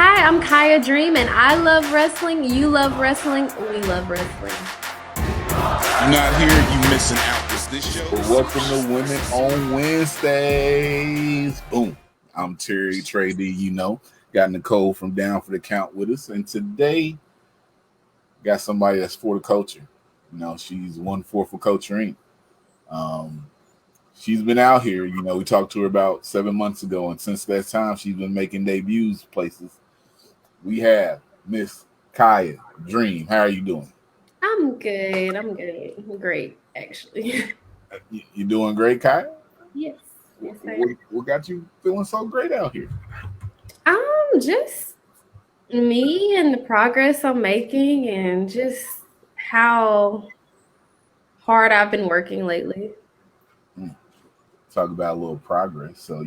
Hi, I'm Kiah Dream, and I love wrestling. You love wrestling. We love wrestling. You're not here, you missing out. Cause this show Well, welcome to Women on Wednesdays. Boom. I'm Terry Trey D. Got Nicole from Down for the Count with us, and today got somebody that's for the culture. She's 1/4 of Culture Inc. Um, she's been out here. We talked to her about 7 months ago, and since that time, she's been making debuts places. We have Miss Kiah Dream. How are you doing? I'm good. I'm good. Great, actually. You doing great, Kiah? Yes. Yes, I am. What got you feeling so great out here? Just me and the progress I'm making, and just how hard I've been working lately. Hmm. Talk about a little progress. So,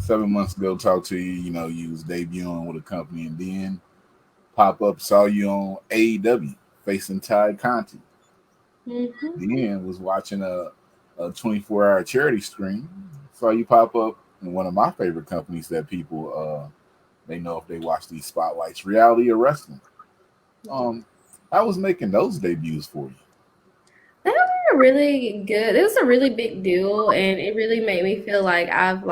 7 months ago, talked to you, you was debuting with a company, and then pop up, saw you on AEW facing Ty Conti. Hmm. Then was watching a 24-hour charity stream. Saw you pop up in one of my favorite companies that people they know if they watch these spotlights, reality or wrestling. Um, I was making those debuts for you. They were really good. It was a really big deal, and it really made me feel like I've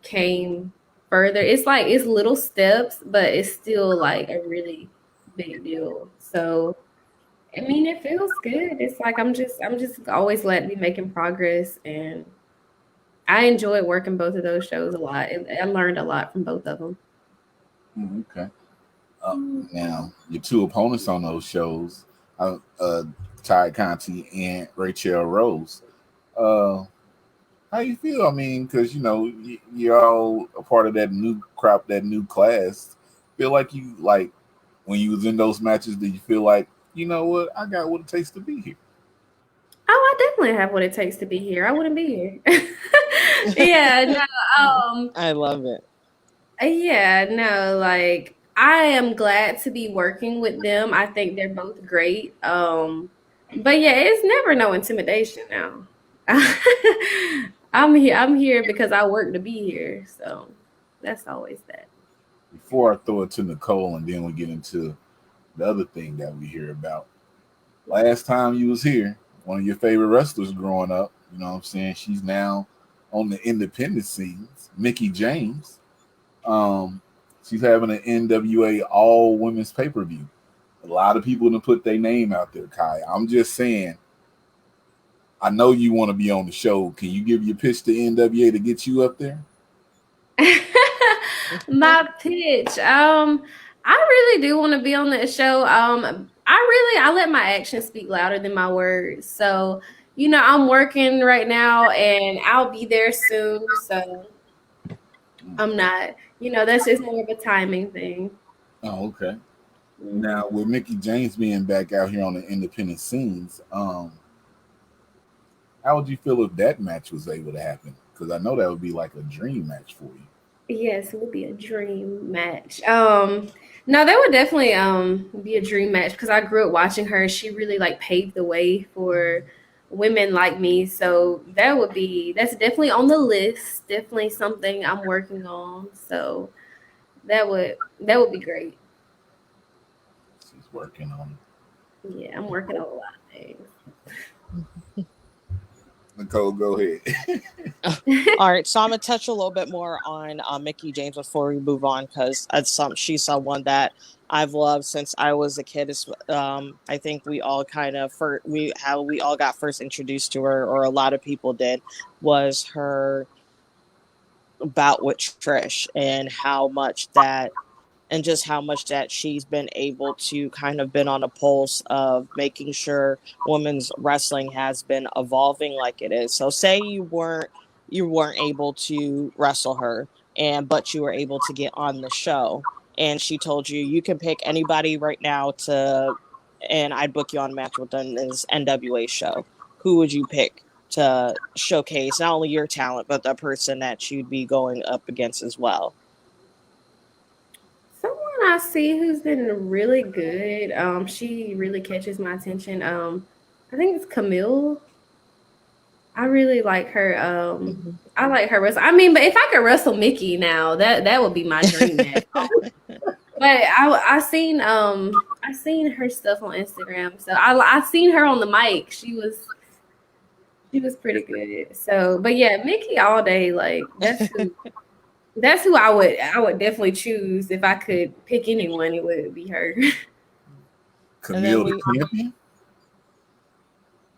came further. It's like it's little steps, but it's still like a really big deal. So I mean, it feels good. It's like I'm just always glad to be making progress, and I enjoyed working both of those shows a lot. I learned a lot from both of them. Okay. Now, your two opponents on those shows, Ty Conti and Rachel Rose. Uh, how you feel? I mean, because you're all a part of that new crop, that new class. Feel like you like when you was in those matches? Did you feel like what I got what it takes to be here? Oh, I definitely have what it takes to be here. I wouldn't be here. Yeah, no, I love it. yeah, no, like I am glad to be working with them. I think they're both great. But yeah, it's never no intimidation now. I'm here because I work to be here. So that's always that. Before I throw it to Nicole, and then we get into the other thing that we hear about. Last time you was here, one of your favorite wrestlers growing up. You know what I'm saying? She's now on the independent scenes. Mickie James. Um, she's having an NWA all women's pay per view. A lot of people to put their name out there, Kai. I'm just saying. I know you want to be on the show. Can you give your pitch to NWA to get you up there? My pitch. I really do want to be on that show. I let my actions speak louder than my words. So, I'm working right now and I'll be there soon. So I'm not, that's just more of a timing thing. Oh, okay. Mhm. Now with Mickie James being back out here on the independent scenes, how would you feel if that match was able to happen? Because I know that would be like a dream match for you. Yes, it would be a dream match. No, that would definitely be a dream match because I grew up watching her. She really like paved the way for women like me. So that's definitely on the list. Definitely something I'm working on. So that would be great. She's working on Yeah, I'm working on a lot of things. it. Nicole, go ahead. All right, so I'm gonna touch a little bit more on Mickie James before we move on because she's someone that I've loved since I was a kid. I think we all kind of how we all got first introduced to her, or a lot of people did, was her bout with Trish and just how much that she's been able to kind of been on a pulse of making sure women's wrestling has been evolving like it is. So say you weren't able to wrestle her and but you were able to get on the show and she told you you can pick anybody right now to and I'd book you on a match with them in this NWA show. Who would you pick to showcase not only your talent but the person that you'd be going up against as well? Someone I see who's been really good. She really catches my attention. I think it's Camille. I really like her. I like her wrestle. I mean, but if I could wrestle Mickie now, that would be my dream match. But I seen her stuff on Instagram, so I seen her on the mic. She was pretty good. So, but yeah, Mickie all day. Like that's who I would definitely choose if I could pick anyone. It would be her. And then Camille the champion.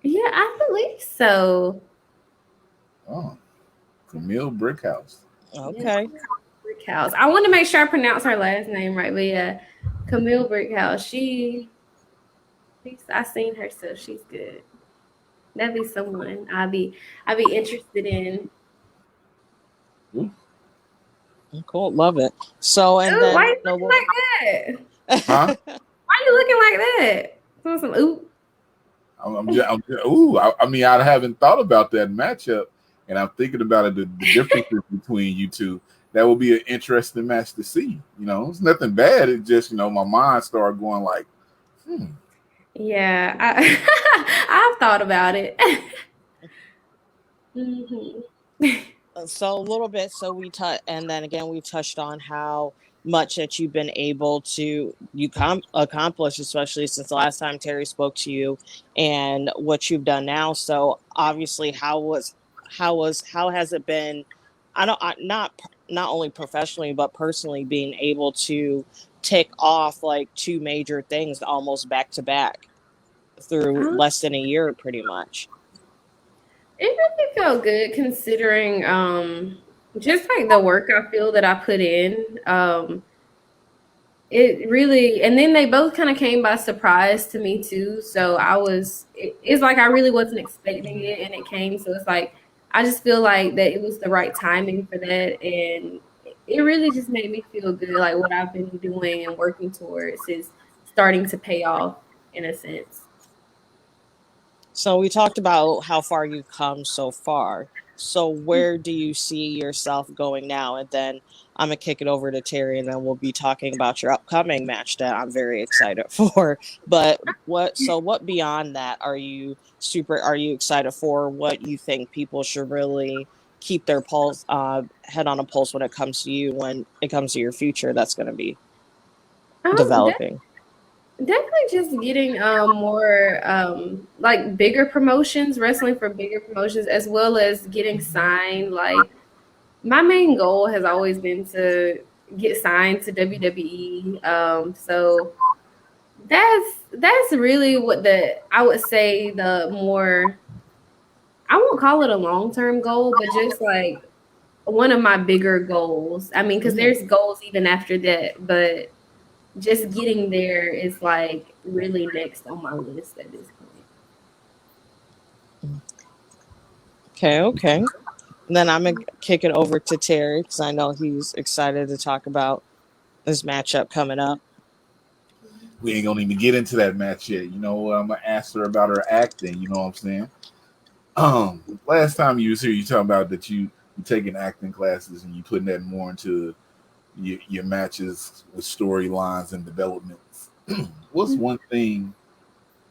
Yeah, I believe so. Oh, Camille Brickhouse. Yeah, okay. Brickhouse. I want to make sure I pronounce her last name right, but yeah, Camille Brickhouse. I seen her, so she's good. That'd be someone I'd be interested in. Ooh. Cool, love it. So and Ooh, why then you looking like that? Huh? Why you looking like that? Ooh. I mean, I haven't thought about that matchup, and I'm thinking about it. The differences between you two. That will be an interesting match to see. You know, it's nothing bad. It's just my mind started going like, Yeah, I've thought about it. hmm So a little bit. So and then again we touched on how much that you've been able to accomplish, especially since the last time Terry spoke to you, and what you've done now. So obviously, how has it been? Not only professionally but personally being able to tick off like two major things almost back to back through Um, less than a year, pretty much. it really felt good considering just like the work I feel that I put in. It really, and then they both kind of came by surprise to me too. So it's like I really wasn't expecting it and it came. So it's like, I just feel like that it was the right timing for that. And it really just made me feel good. Like what I've been doing and working towards is starting to pay off in a sense. So we talked about how far you've come so far. So where do you see yourself going now? And then I'm gonna kick it over to Terry, and then we'll be talking about your upcoming match that I'm very excited for. But what beyond that are you excited for? What you think people should really keep their head on a pulse when it comes to you, when it comes to your future that's going to be Um, developing? Definitely just getting more like bigger promotions, wrestling for bigger promotions, as well as getting signed. Like my main goal has always been to get signed to WWE. So that's really what the I would say the more I won't call it a long term goal, but just like one of my bigger goals. I mean, because Mhm. there's goals even after that, but just getting there is like really next on my list at this point. Okay. And then I'm gonna kick it over to Terry because I know he's excited to talk about this matchup coming up. we ain't gonna even get into that match yet. You know what? I'm gonna ask her about her acting. You know what I'm saying? Last time you was here, you talking about that you taking acting classes and you putting that more into your matches with storylines and developments. What's one thing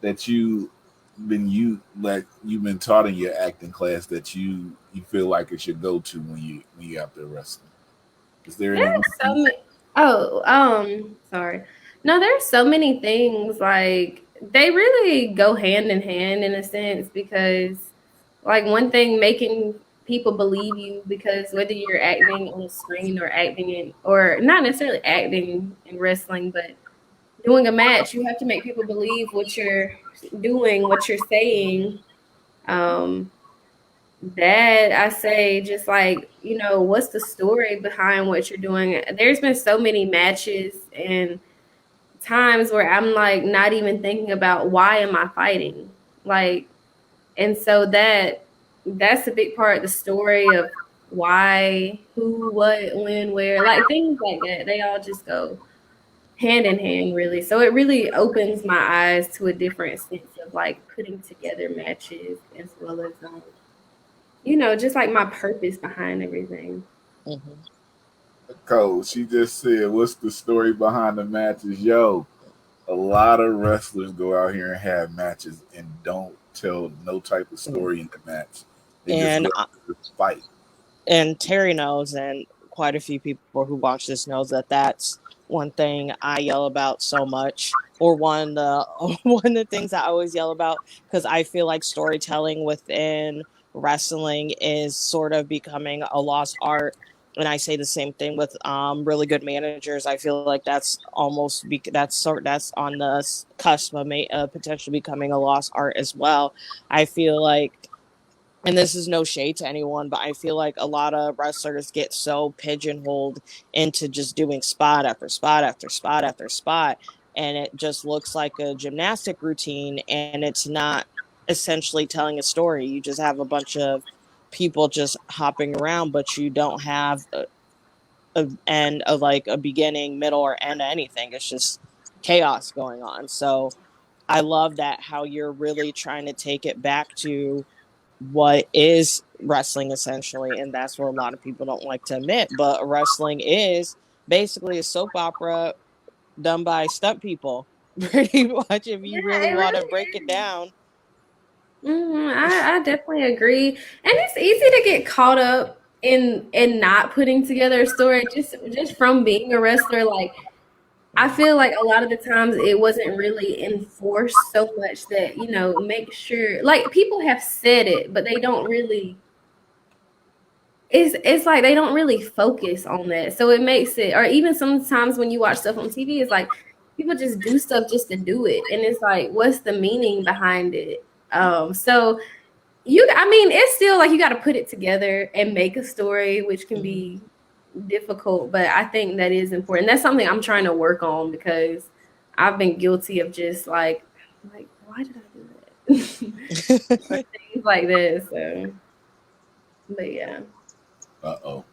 that you've been taught in your acting class that you feel like it should go to when you out there wrestling? Is there any one There's so thing? many. Oh, sorry. No, there's so many things like they really go hand in hand in a sense because, like, one thing making people believe you because whether you're acting on the screen or acting in, or not necessarily acting in wrestling, but doing a match, you have to make people believe what you're doing, what you're saying. Um, That I say, just like, what's the story behind what you're doing? There's been so many matches and times where I'm like not even thinking about why am I fighting? Like, and so that's a big part of the story of why, who, what, when, where, like things like that. They all just go hand in hand, really. So it really opens my eyes to a different sense of like putting together matches as well as just like my purpose behind everything. Hmm. Cole, she just said, "What's the story behind the matches?" Yo, a lot of wrestlers go out here and have matches and don't tell no type of story in the match. They just And go out to fight. and Terry knows, and quite a few people who watch this knows that that's one thing I yell about so much, or one of the one of the things I always yell about, because I feel like storytelling within wrestling is sort of becoming a lost art. And I say the same thing with really good managers. I feel like that's almost that's on the cusp of potentially becoming a lost art as well. I feel like, and this is no shade to anyone, but I feel like a lot of wrestlers get so pigeonholed into just doing spot after spot after spot after spot, and it just looks like a gymnastic routine, and it's not essentially telling a story. You just have a bunch of people just hopping around, but you don't have a end of like a beginning, middle, or end of anything. It's just chaos going on. So I love that how you're really trying to take it back to what is wrestling essentially, and that's what a lot of people don't like to admit, but wrestling is basically a soap opera done by stunt people pretty much, if you Yeah, really it want to really break it is. down. I definitely agree, and it's easy to get caught up in not putting together a story just from being a wrestler. Like I feel like a lot of the times it wasn't really enforced so much that make sure like people have said it, but they don't really. It's like they don't really focus on that, so it makes it. Or even sometimes when you watch stuff on TV, it's like people just do stuff just to do it, and it's like, what's the meaning behind it? So I mean, it's still like you got to put it together and make a story, which can Mhm. be difficult, but I think that is important. That's something I'm trying to work on because I've been guilty of just like why did I do that? Or things like that. So, but yeah. Uh-oh.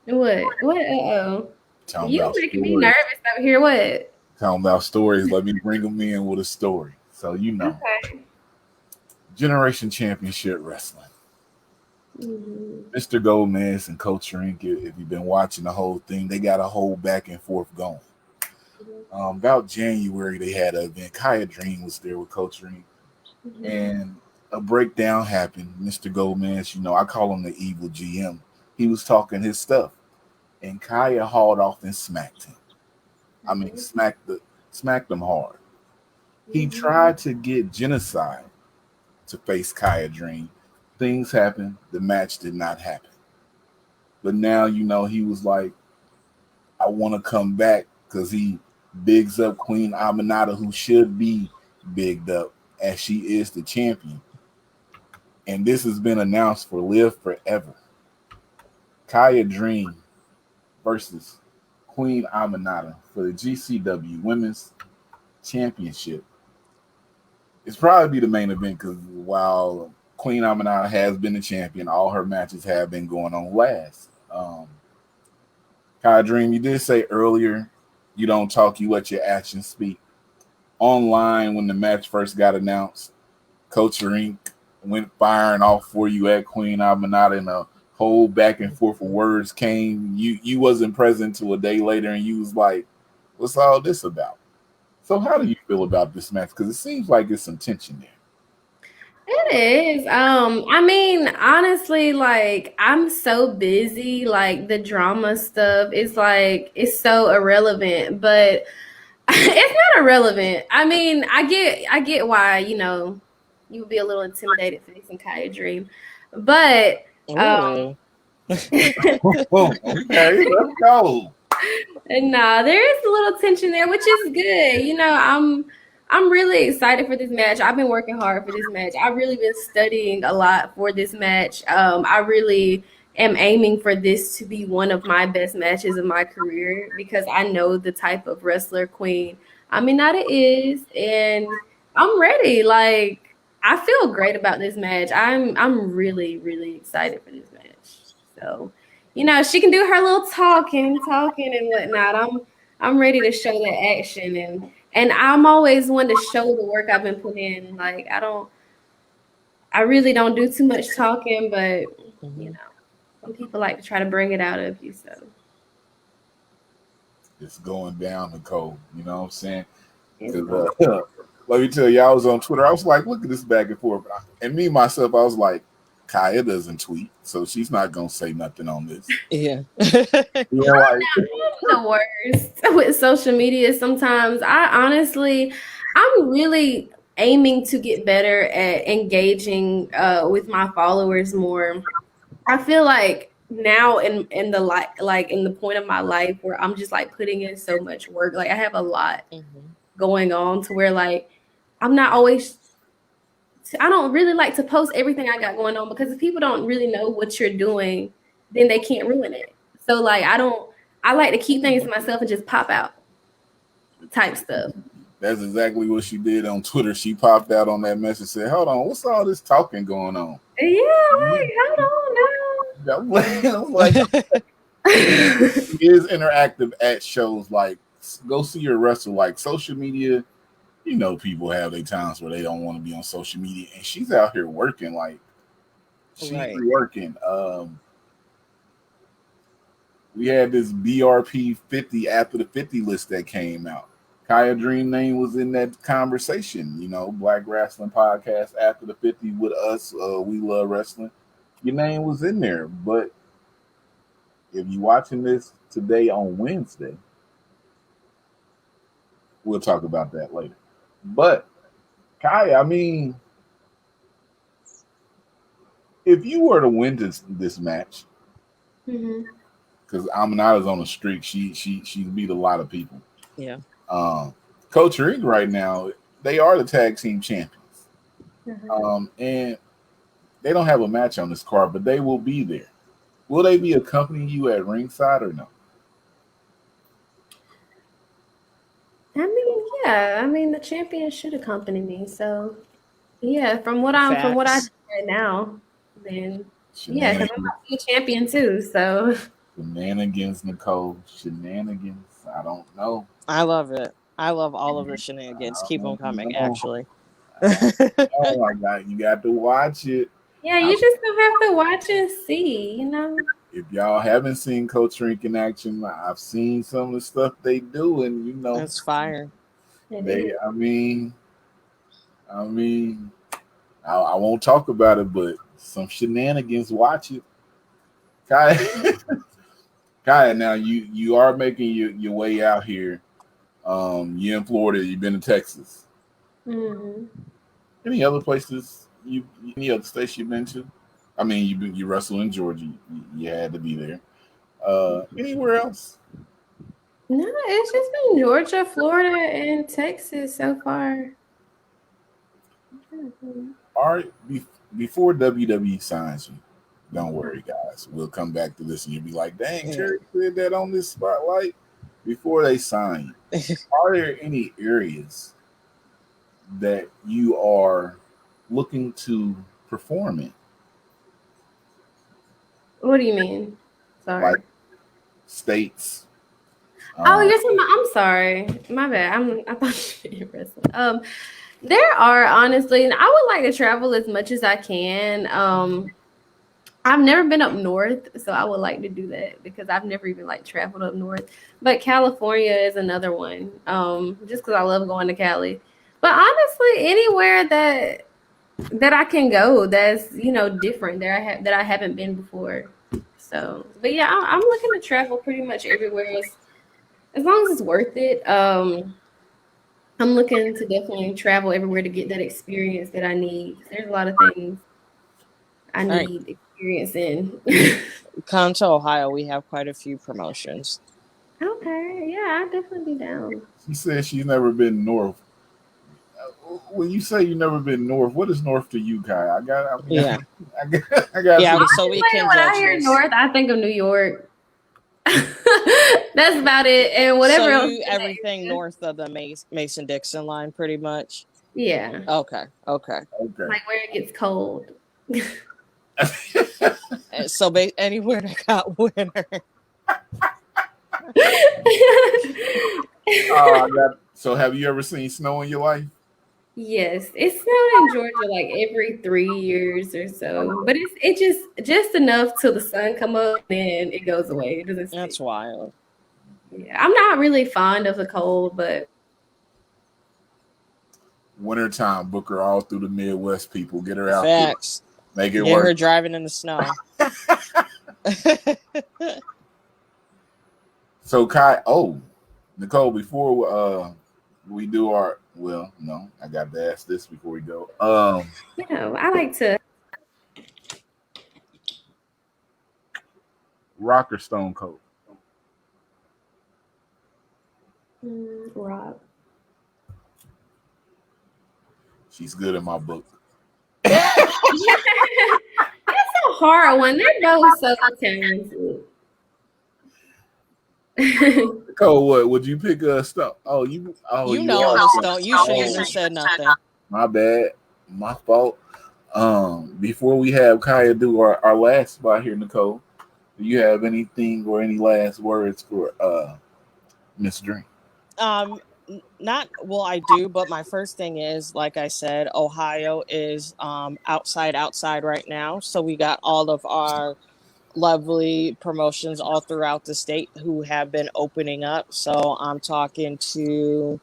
What? Uh-oh. Talking You about making me stories. nervous over here. What? Talking about stories. Let me bring them in with a story. So, Okay. Generation Championship Wrestling. Mhm. Mr. Gomez and Coach Rink, if you've been watching the whole thing, they got a whole back and forth going. About January, they had an event. Kiah Dream was there with Coach Rink, Mhm. and a breakdown happened. Mr. Gomez, I call him the evil GM. He was talking his stuff, and Kiah hauled off and smacked him. I mean, Mhm. smacked him hard. He Mhm. tried to get Genocide to face Kiah Dream. Things happened. The match did not happen. But now, he was like, I want to come back because he bigs up Queen Aminata, who should be bigged up as she is the champion. And this has been announced for Live Forever. Kiah Dream versus Queen Aminata for the GCW Women's Championship. It's probably be the main event because while Queen Aminata has been the champion, all her matches have been going on last. Kiah Dream, you did say earlier you don't talk, you let your actions speak. Online, when the match first got announced, Coach Rink went firing off for you at Queen Aminata, and a whole back and forth of words came. You wasn't present till a day later, and you was like, "What's all this about?" So, how do you feel about this match? Because it seems like there's some tension there. It is. I mean, honestly, like I'm so busy, like the drama stuff is like it's so irrelevant, but it's not irrelevant. I mean, I get why, you would be a little intimidated facing Kiah Dream. But um Ooh. Oh, okay, let's go. and nah, there is a little tension there, which is good. I'm really excited for this match. I've been working hard for this match. I've really been studying a lot for this match. I really am aiming for this to be one of my best matches of my career because I know the type of wrestler Queen Aminata is, and I'm ready. Like I feel great about this match. I'm really really excited for this match. So she can do her little talking and whatnot. I'm ready to show that action and I'm always one to show the work I've been putting in. Like I really don't do too much talking, but you Mhm. know, some people like to try to bring it out of you. So It's going down, Nicole. You know what I'm saying? it's Because going. let me tell you, I was on Twitter. I was like, look at this back and forth. And me, myself, I was like, Kiah doesn't tweet, so she's not gonna say nothing on this. Yeah. You know, like I'm the worst with social media sometimes. I'm really aiming to get better at engaging with my followers more. I feel like now in the like in the point of my life where I'm just like putting in so much work. Like I have a lot Mhm. going on to where like I'm not always I don't really like to post everything I got going on because if people don't really know what you're doing, then they can't ruin it. So like I like to keep things to myself and just pop out type stuff. that's exactly what she did on Twitter. She popped out on that message, said, "Hold on, what's all this talking going on?" Yeah, like hold I'm like, on she is interactive at shows like go see her wrestle. Like social media, you know, people have their times where they don't want to be on social media, and she's out here working. Like she's Right. working. We had this BRP 50 after the 50 list that came out. Kiah Dream name was in that conversation. You know, Black Wrestling Podcast after the 50 with us. We love wrestling. Your name was in there, but if you're watching this today on Wednesday, we'll talk about that later. But Kiah, I mean, if you were to win this match, now. because Aminata's on a streak, she beat a lot of people. Yeah. Coach Ring right now, they are the tag team champions, and they don't have a match on this card, but they will be there. Will they be accompanying you at ringside or no? I mean, yeah. I mean, the champion should accompany me. So, yeah, from what I see Facts. right now, then yeah, because I'm Shenanigans, about to be a champion too. So, shenanigans, Nicole, shenanigans. I don't know. I love it. I love all of the I shenanigans. Keep them don't coming, know. actually. I don't know. You got to watch it. yeah, I, you just gonna have to watch and see. if y'all haven't seen Coach Rink in action, I've seen some of the stuff they do, and you know, It's fire. It they. is. I mean, I won't talk about it, but some shenanigans. Watch it, Kaya. Kaya. Now you are making your way out here. You're in Florida. You've been to Texas. Mhm. Any other places any other states you've been to? I mean, you wrestled in Georgia. You had to be there. Anywhere else? No, it's just been Georgia, Florida, and Texas so far. Mhm. All right. Before WWE signs you, don't worry, guys. We'll come back to this, and you'll be like, "Dang, Yeah. Terry said that on this spotlight." Before they sign you, are there any areas that you are looking to perform in, What do you mean? like Sorry. states? Oh, Um, you're talking about, I'm sorry. My bad. I thought you were wrestling. There are honestly, and I would like to travel as much as I can. I've never been up north, so I would like to do that because I've never even like traveled up north. But California is another one. Just because I love going to Cali. But honestly, anywhere that I can go that's different that I haven't been before. So, but yeah, I'm looking to travel pretty much everywhere as long as it's worth it. I'm looking to definitely travel everywhere to get that experience that I need. There's a lot of things I All right. need experience in. Come to Ohio. We have quite a few promotions. Okay, yeah, I'd definitely be down. she said she's never been north. When you say you've never been north, what is north to you, Kai? I mean, Yeah. I got Yeah. some. So we Honestly, can when I judge hear this. North, I think of New York. That's about it, and So whatever else. you everything north of the Mason Dixon line, pretty much. Yeah, Okay. Okay. Okay. like where it gets cold. So anywhere that got winter. I got. So, have you ever seen snow in your life? Yes, it snowed in Georgia like every 3 years or so, but it just enough till the sun come up and it goes away. It doesn't That's stick. wild. Yeah, I'm not really fond of the cold, but Wintertime, book her all through the Midwest. People, get her out there. Facts. Make it Get work. her driving in the snow. So Kai, Nicole, before we do our no, I got to ask this before we go. I like to Rock or Stone Cold? rock. She's good in my book. That's a hard one. They're both so talented. Nicole, what would you pick a Stone? You know I'm a Stone. You shouldn't Oh, even said nothing. my bad, my fault. Before we have Kiah do our last spot here, Nicole, do you have anything or any last words for Miss Dream? Not well, I do, but my first thing is, like I said, Ohio is outside right now. So we got all of our lovely promotions all throughout the state who have been opening up. So I'm talking to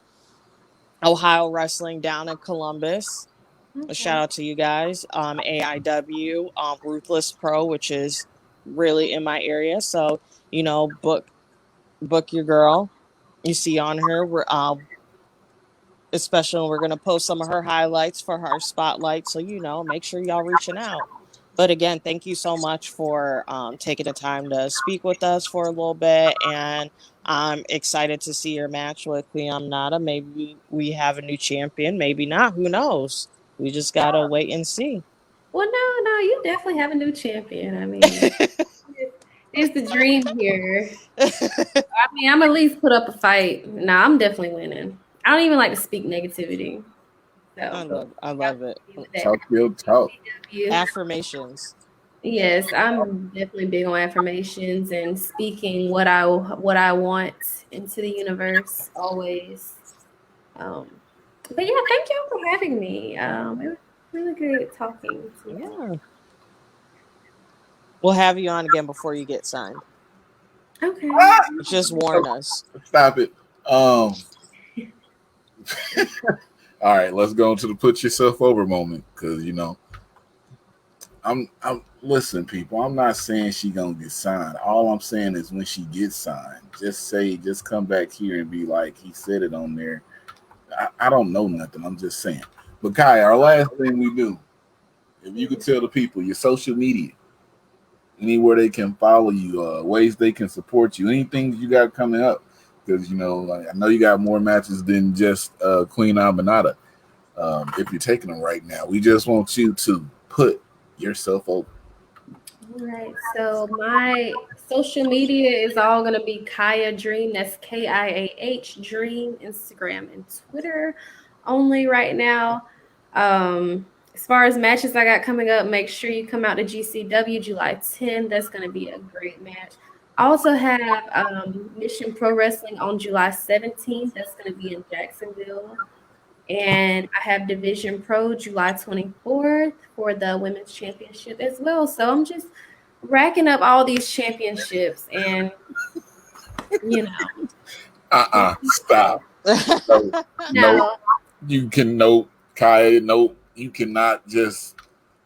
Ohio Wrestling down in Columbus. A shout out to you guys. AIW, Ruthless Pro, which is really in my area. So, book your girl. You see on her. Especially we're gonna post some of her highlights for her spotlight. So, make sure y'all reaching out. But again, thank you so much for taking the time to speak with us for a little bit. And I'm excited to see your match with Queen Aminata. Maybe we have a new champion, maybe not. Who knows? We just gotta wait and see. Well, no, you definitely have a new champion. I mean, it's the dream here. I mean, I'm at least put up a fight. Nah, I'm definitely winning. I don't even like to speak negativity. So I love it. Talk real talk. Affirmations. Yes, I'm definitely big on affirmations and speaking what I want into the universe always. But yeah, thank you for having me. It was really good talking to you. Yeah. We'll have you on again before you get signed. Okay. Just warn us. Stop it. All right, let's go into the put yourself over moment because I'm listen, people. I'm not saying she gonna get signed. All I'm saying is when she gets signed, just come back here and be like he said it on there. I don't know nothing. I'm just saying. But Kai, our last thing we do, if you could tell the people your social media, anywhere they can follow you, ways they can support you, anything you got coming up, because I know you got more matches than just Queen Aminata. If you're taking them right now, we just want you to put yourself over. All right. So my social media is all gonna be Kiah Dream. That's KIAH Dream. Instagram and Twitter only right now. As far as matches I got coming up, make sure you come out to GCW July 10th. That's gonna be a great match. I also have Mission Pro Wrestling on July 17th. That's gonna be in Jacksonville. And I have Division Pro July 24th for the Women's Championship as well. So I'm just racking up all these championships and, Stop. No. You can Kai, you cannot just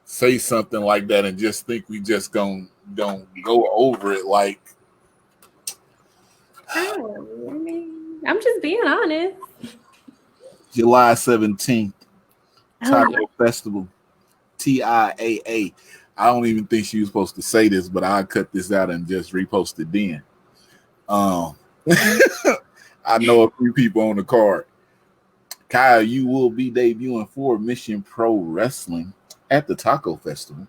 say something like that and just think we just gonna go over it like. Oh, I mean, I'm just being honest. July 17th, Taco yeah. Festival, TIAA. I don't even think she was supposed to say this, but I'll cut this out and just repost it then. I know a few people on the card. Kyle, you will be debuting for Mission Pro Wrestling at the Taco Festival.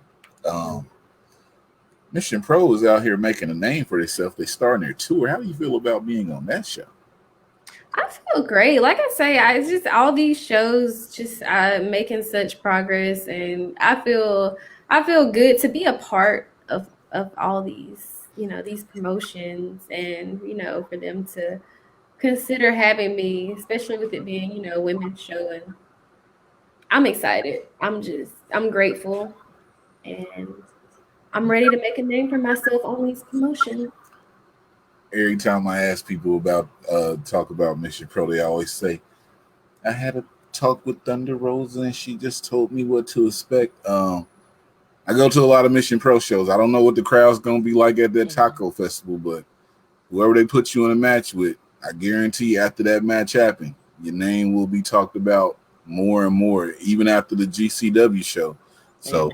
Mission Pro is out here making a name for themselves. They're starting their tour. How do you feel about being on that show? I feel great. Like I say, I just all these shows just making such progress, and I feel good to be a part of all these these promotions, and for them to consider having me, especially with it being women's show, and I'm excited. I'm grateful, and I'm ready to make a name for myself on these promotions. Every time I ask people about talk about Mission Pro, they always say, I had a talk with Thunder Rosa and she just told me what to expect. I I go to a lot of Mission Pro shows. I don't know what the crowd's gonna be like at that taco festival, but whoever they put you in a match with, I guarantee after that match happened, your name will be talked about more and more, even after the GCW show. So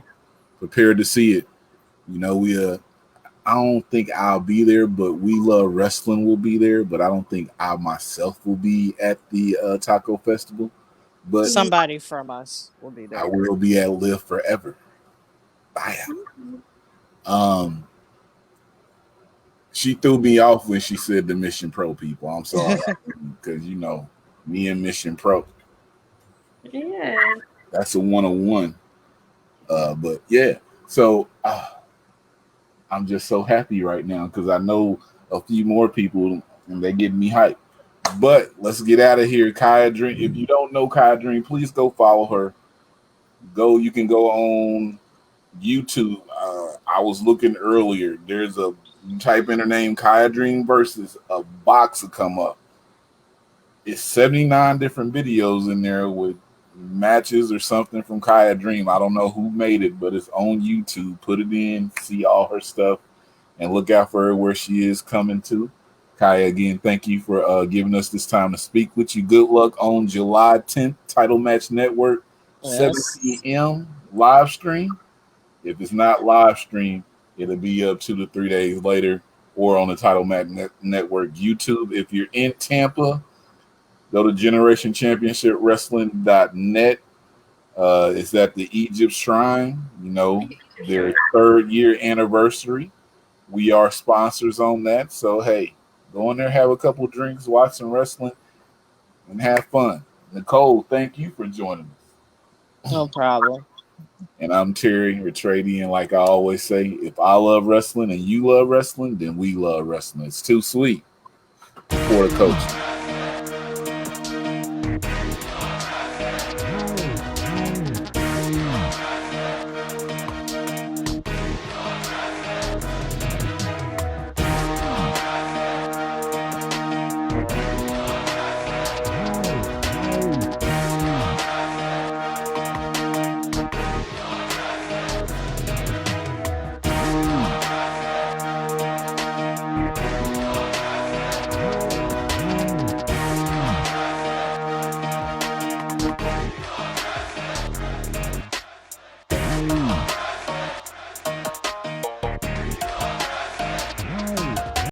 prepared to see it. You know, I don't think I'll be there, but We Love Wrestling will be there. But I don't think I myself will be at the taco festival. But Somebody from us will be I there. will be at Live Forever. Bye. She threw me off when she said the Mission Pro people. I'm sorry, because you know me and Mission Pro. Yeah. That's a 101. But yeah, so I'm just so happy right now because I know a few more people and they get me hyped. But let's get out of here. Kiah Dream. If you don't know Kiah Dream, please go follow her. You can go on YouTube. I was looking earlier. You type in her name, Kiah Dream versus, a box will come up. It's 79 different videos in there with matches or something from Kiah Dream. I don't know who made it, but it's on YouTube. Put it in, see all her stuff, and look out for her where she is coming to. Kiah, again, thank you for giving us this time to speak with you. Good luck on July 10th, Title Match Network, 7 p.m. live stream. If it's not live stream, it'll be up 2 to 3 days later or on the Title Match Network YouTube. If you're in Tampa, go to GenerationChampionshipWrestling.net. It's at the Egypt Shrine, you know, their 3rd year anniversary. We are sponsors on that. So, hey, go in there, have a couple drinks, watch some wrestling, and have fun. Nicole, thank you for joining us. No problem. And I'm Terry Retrady, and like I always say, if I love wrestling and you love wrestling, then we love wrestling. It's too sweet for the coach.